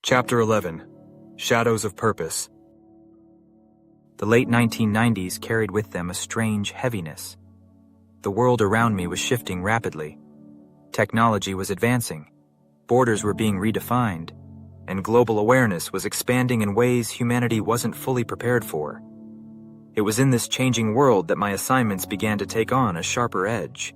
Chapter 11. Shadows of Purpose. The late 1990s carried with them a strange heaviness. The world around me was shifting rapidly. Technology was advancing, borders were being redefined, and global awareness was expanding in ways humanity wasn't fully prepared for. It was in this changing world that my assignments began to take on a sharper edge.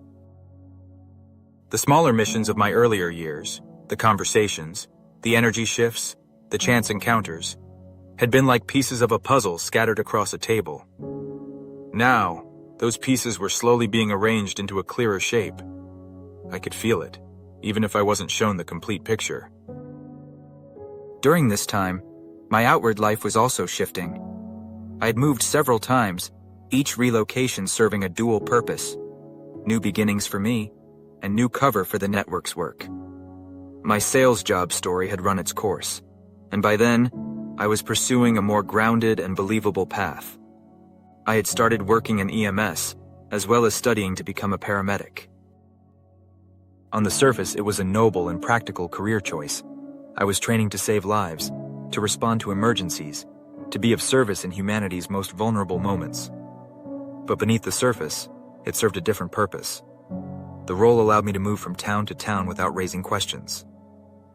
The smaller missions of my earlier years, the conversations, the energy shifts, the chance encounters, had been like pieces of a puzzle scattered across a table. Now, those pieces were slowly being arranged into a clearer shape. I could feel it, even if I wasn't shown the complete picture. During this time, my outward life was also shifting. I had moved several times, each relocation serving a dual purpose: new beginnings for me, and new cover for the network's work. My sales job story had run its course, and by then, I was pursuing a more grounded and believable path. I had started working in EMS, as well as studying to become a paramedic. On the surface, it was a noble and practical career choice. I was training to save lives, to respond to emergencies, to be of service in humanity's most vulnerable moments. But beneath the surface, it served a different purpose. The role allowed me to move from town to town without raising questions.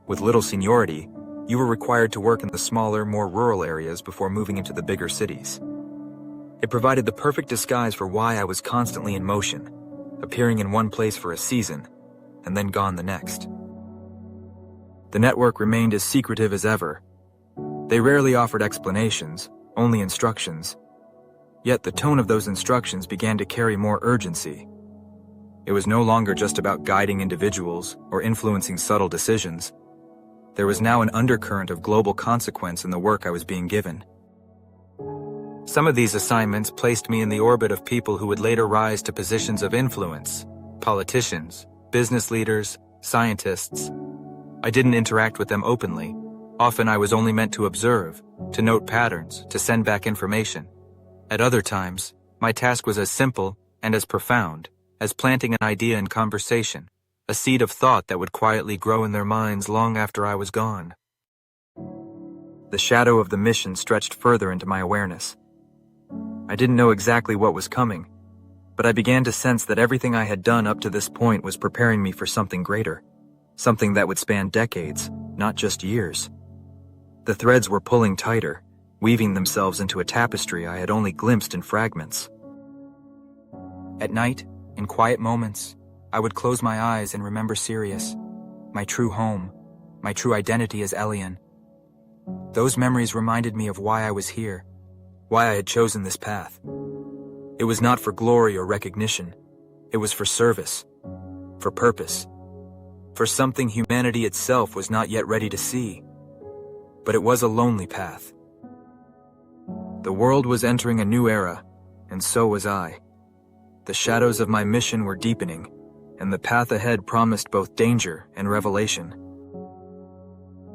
With little seniority, you were required to work in the smaller, more rural areas before moving into the bigger cities. It provided the perfect disguise for why I was constantly in motion, appearing in one place for a season, and then gone the next. The network remained as secretive as ever. They rarely offered explanations, only instructions. Yet the tone of those instructions began to carry more urgency. It was no longer just about guiding individuals or influencing subtle decisions. There was now an undercurrent of global consequence in the work I was being given. Some of these assignments placed me in the orbit of people who would later rise to positions of influence: politicians, business leaders, scientists. I didn't interact with them openly. Often I was only meant to observe, to note patterns, to send back information. At other times, my task was as simple and as profound as planting an idea in conversation, a seed of thought that would quietly grow in their minds long after I was gone. The shadow of the mission stretched further into my awareness. I didn't know exactly what was coming, but I began to sense that everything I had done up to this point was preparing me for something greater, something that would span decades, not just years. The threads were pulling tighter, weaving themselves into a tapestry I had only glimpsed in fragments. At night, in quiet moments, I would close my eyes and remember Sirius, my true home, my true identity as Elian. Those memories reminded me of why I was here, why I had chosen this path. It was not for glory or recognition. It was for service, for purpose, for something humanity itself was not yet ready to see. But it was a lonely path. The world was entering a new era, and so was I. The shadows of my mission were deepening, and the path ahead promised both danger and revelation.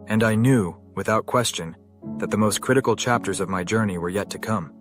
And I knew, without question, that the most critical chapters of my journey were yet to come.